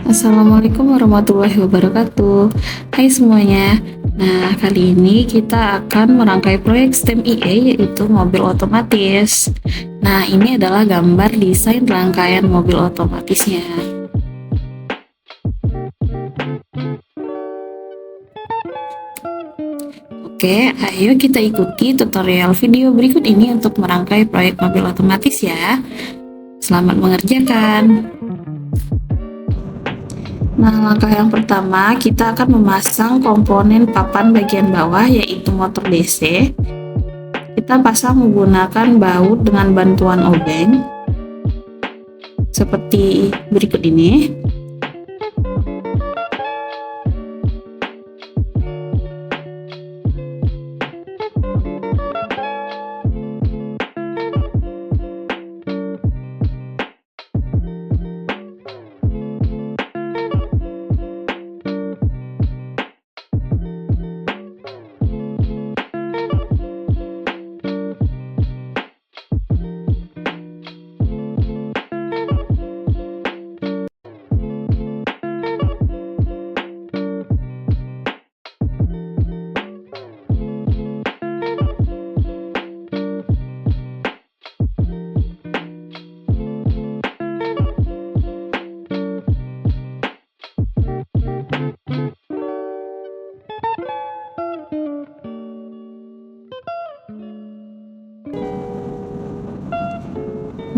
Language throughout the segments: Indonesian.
Assalamualaikum warahmatullahi wabarakatuh. Hai semuanya. Nah, kali ini kita akan merangkai proyek STEM IE yaitu mobil otomatis. Nah, ini adalah gambar desain rangkaian mobil otomatisnya. Oke, ayo kita ikuti tutorial video berikut ini untuk merangkai proyek mobil otomatis ya. Selamat mengerjakan. Nah, langkah yang pertama, kita akan memasang komponen papan bagian bawah, yaitu motor DC. Kita pasang menggunakan baut dengan bantuan obeng, seperti berikut ini.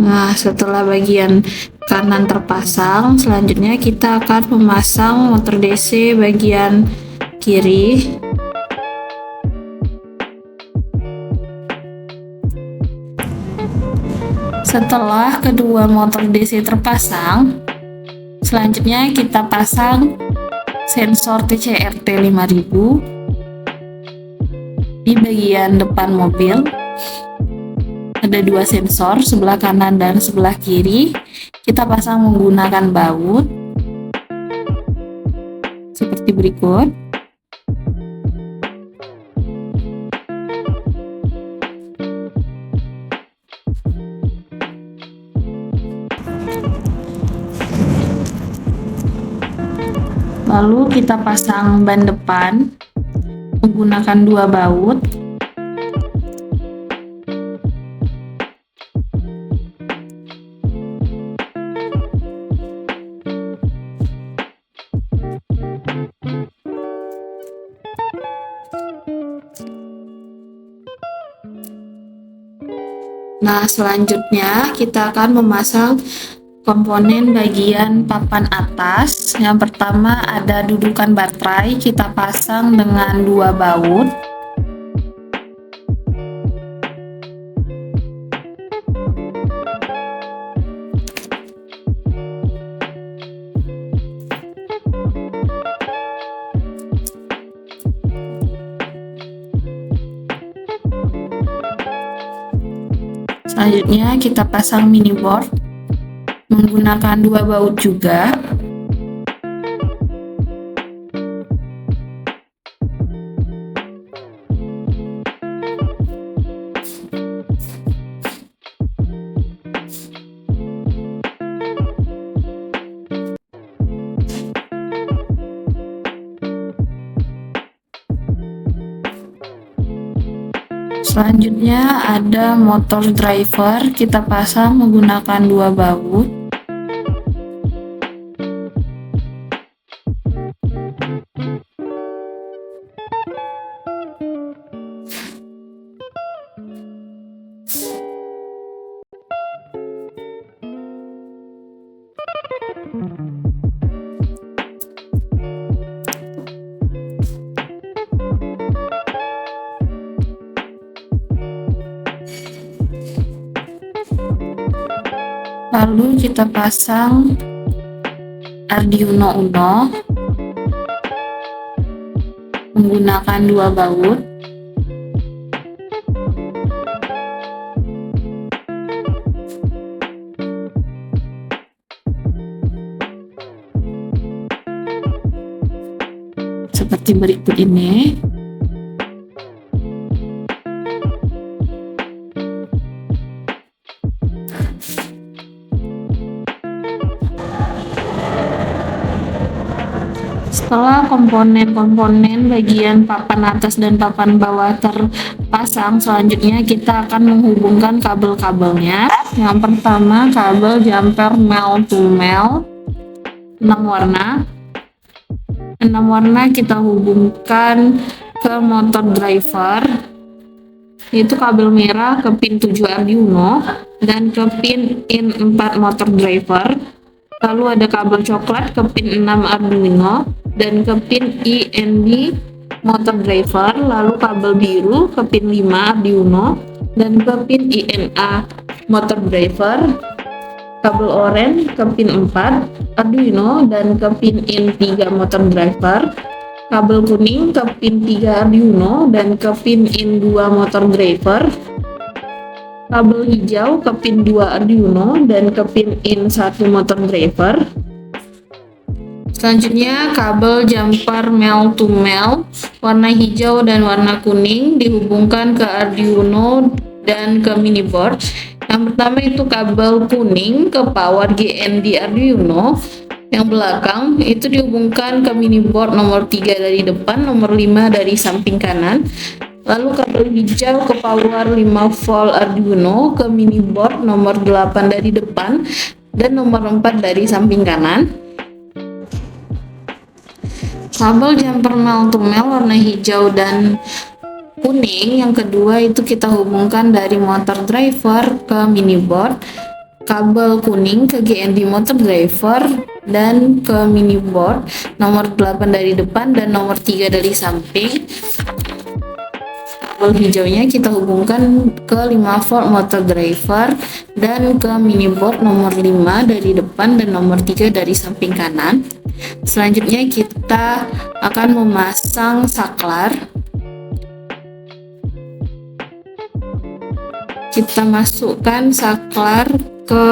Nah, setelah bagian kanan terpasang, selanjutnya kita akan memasang motor DC bagian kiri. Setelah kedua motor DC terpasang, selanjutnya kita pasang sensor TCRT 5000 di bagian depan mobil. Ada dua sensor, sebelah kanan dan sebelah kiri. Kita pasang menggunakan baut seperti berikut. Lalu kita pasang ban depan menggunakan dua baut. Nah, selanjutnya kita akan memasang komponen bagian papan atas. Yang pertama ada dudukan baterai, kita pasang dengan dua baut. Selanjutnya kita pasang mini board menggunakan dua baut juga. Selanjutnya ada motor driver, kita pasang menggunakan dua baut. Lalu kita pasang Arduino Uno menggunakan dua baut. Seperti berikut ini. Setelah komponen-komponen bagian papan atas dan papan bawah terpasang, selanjutnya kita akan menghubungkan kabel-kabelnya. Yang pertama, kabel jumper male to male 6 warna. 6 warna kita hubungkan ke motor driver, yaitu kabel merah ke pin 7 Arduino dan ke pin in 4 motor driver. Lalu ada kabel coklat ke pin 6 Arduino dan ke pin IND motor driver. Lalu kabel biru ke pin 5 Arduino dan ke pin INA motor driver. Kabel oranye ke pin 4 Arduino dan ke pin in 3 motor driver. Kabel kuning ke pin 3 Arduino dan ke pin in 2 motor driver. Kabel hijau ke pin 2 Arduino dan ke pin in 1 motor driver. Selanjutnya, kabel jumper male to male warna hijau dan warna kuning dihubungkan ke Arduino dan ke mini board. Yang pertama itu kabel kuning ke power GND Arduino. Yang belakang itu dihubungkan ke mini board nomor 3 dari depan, nomor 5 dari samping kanan. Lalu kabel hijau ke power 5 volt Arduino ke mini board nomor 8 dari depan dan nomor 4 dari samping kanan. Kabel jumper male to male warna hijau dan kuning yang kedua itu kita hubungkan dari motor driver ke mini board. Kabel kuning ke GND motor driver dan ke mini board nomor 8 dari depan dan nomor 3 dari samping. Kabel hijaunya kita hubungkan ke 5 volt motor driver dan ke mini board nomor 5 dari depan dan nomor 3 dari samping kanan. Selanjutnya kita akan memasang saklar. Kita masukkan saklar ke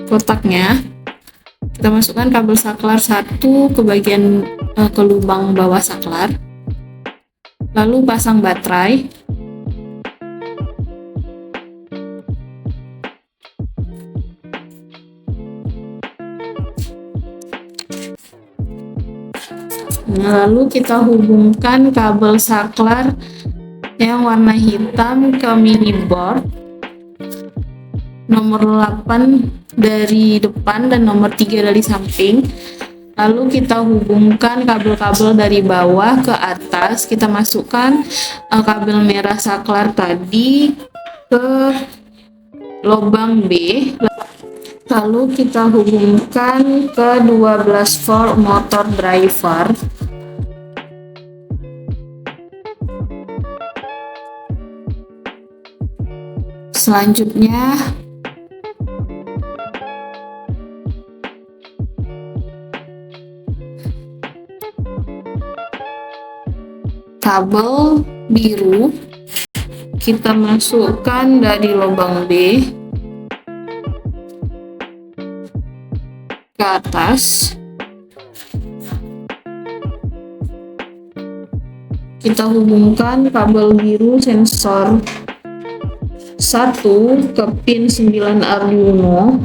kotaknya. Kita masukkan kabel saklar 1 ke bagian ke lubang bawah saklar. Lalu pasang baterai. Lalu kita hubungkan kabel saklar yang warna hitam ke mini board nomor 8 dari depan dan nomor 3 dari samping. Lalu kita hubungkan kabel-kabel dari bawah ke atas. Kita masukkan kabel merah saklar tadi ke lubang B. Lalu kita hubungkan ke 12 volt motor driver. Selanjutnya kabel biru kita masukkan dari lubang B ke atas. Kita hubungkan kabel biru sensor 1 ke pin 9 Arduino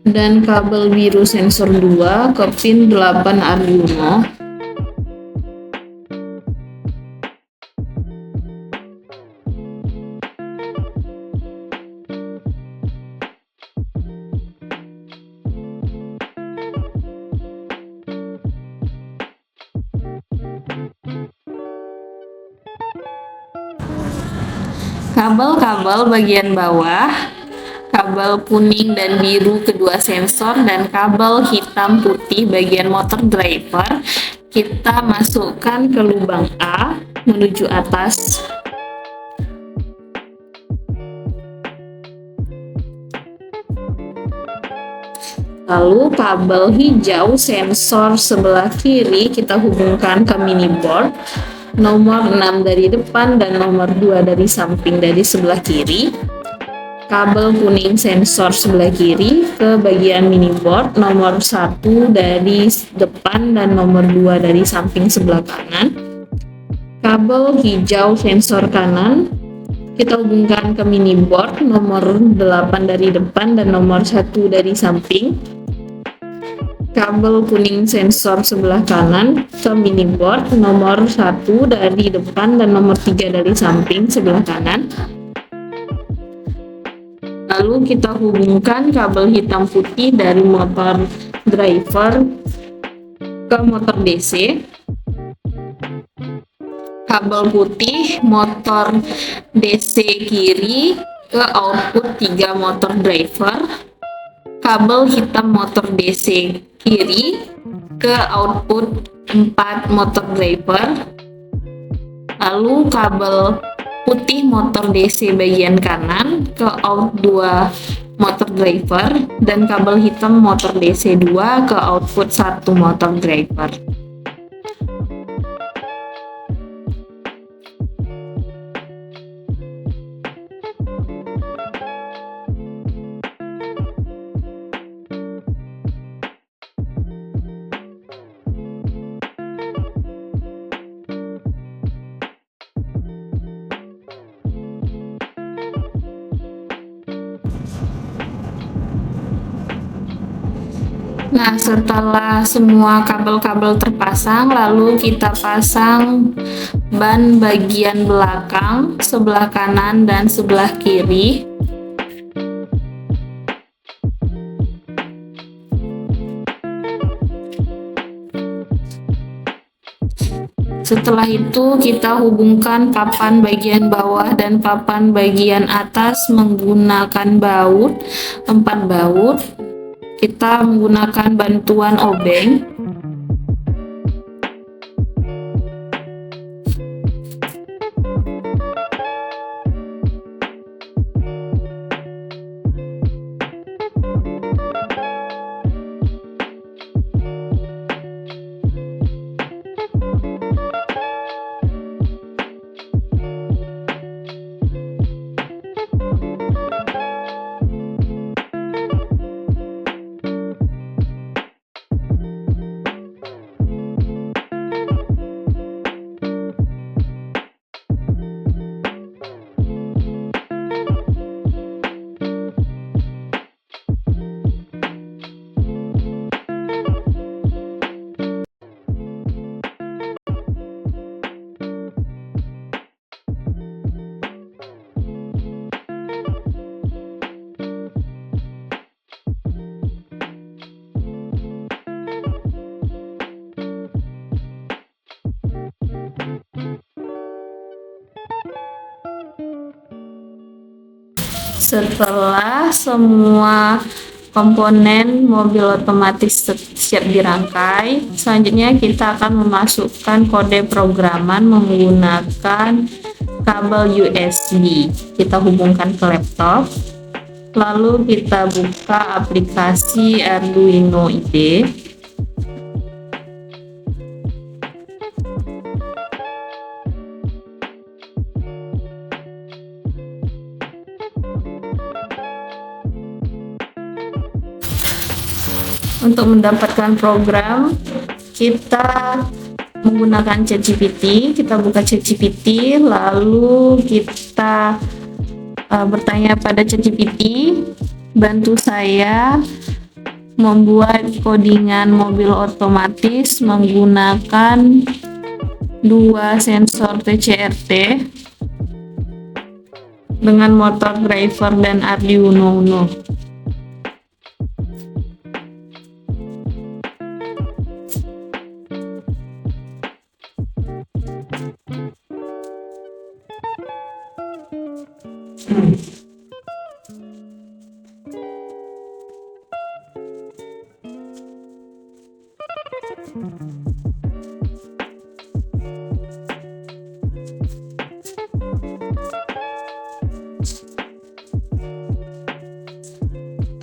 dan kabel biru sensor 2 ke pin 8 Arduino. Kabel-kabel bagian bawah, kabel kuning dan biru kedua sensor, dan kabel hitam putih bagian motor driver kita masukkan ke lubang A menuju atas. Lalu kabel hijau sensor sebelah kiri kita hubungkan ke mini board nomor 6 dari depan dan nomor 2 dari samping dari sebelah kiri. Kabel kuning sensor sebelah kiri ke bagian mini board nomor 1 dari depan dan nomor 2 dari samping sebelah kanan. Kabel hijau sensor kanan kita hubungkan ke mini board nomor 8 dari depan dan nomor 1 dari samping. kabel kuning sensor sebelah kanan ke miniboard nomor 1 dari depan dan nomor 3 dari samping sebelah kanan. Lalu kita hubungkan kabel hitam putih dari motor driver ke motor DC. Kabel putih motor DC kiri ke output 3 motor driver. Kabel hitam motor DC kiri ke output 4 motor driver. Lalu kabel putih motor DC bagian kanan ke out 2 motor driver dan kabel hitam motor DC 2 ke output 1 motor driver. Nah, setelah semua kabel-kabel terpasang, lalu kita pasang ban bagian belakang, sebelah kanan dan sebelah kiri. Setelah itu kita hubungkan papan bagian bawah dan papan bagian atas menggunakan baut, 4 baut. Kita menggunakan bantuan obeng. Setelah semua komponen mobil otomatis siap dirangkai, selanjutnya kita akan memasukkan kode programan menggunakan kabel USB. Kita hubungkan ke laptop, lalu kita buka aplikasi Arduino IDE. Untuk mendapatkan program, kita menggunakan ChatGPT. Kita buka ChatGPT, lalu kita bertanya pada ChatGPT, bantu saya membuat codingan mobil otomatis menggunakan 2 sensor TCRT dengan motor driver dan Arduino Uno.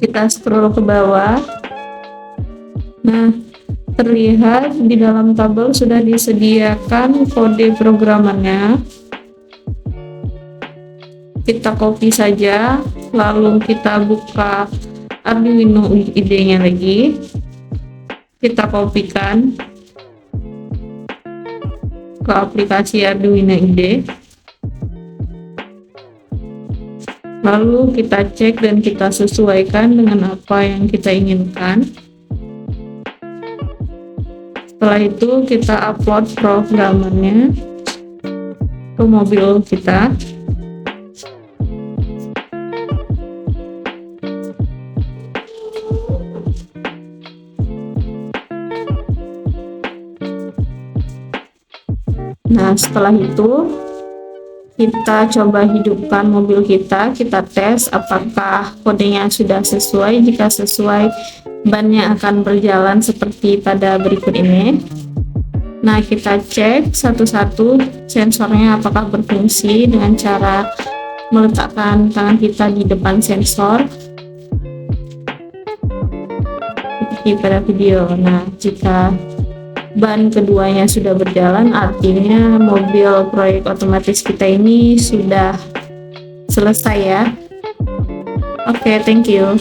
Kita scroll ke bawah. Nah, terlihat di dalam tabel sudah disediakan kode programannya. Kita copy saja, lalu kita buka Arduino IDE-nya lagi. Kita kopikan ke aplikasi Arduino IDE. Lalu kita cek dan kita sesuaikan dengan apa yang kita inginkan. Setelah itu kita upload programannya ke mobil kita. Nah, setelah itu kita coba hidupkan mobil kita tes apakah kodenya sudah sesuai. Jika sesuai, bannya akan berjalan seperti pada berikut ini. Nah, kita cek satu-satu sensornya apakah berfungsi dengan cara meletakkan tangan kita di depan sensor seperti pada video. Nah, jika ban keduanya sudah berjalan, artinya mobil proyek otomatis kita ini sudah selesai ya. Oke, thank you.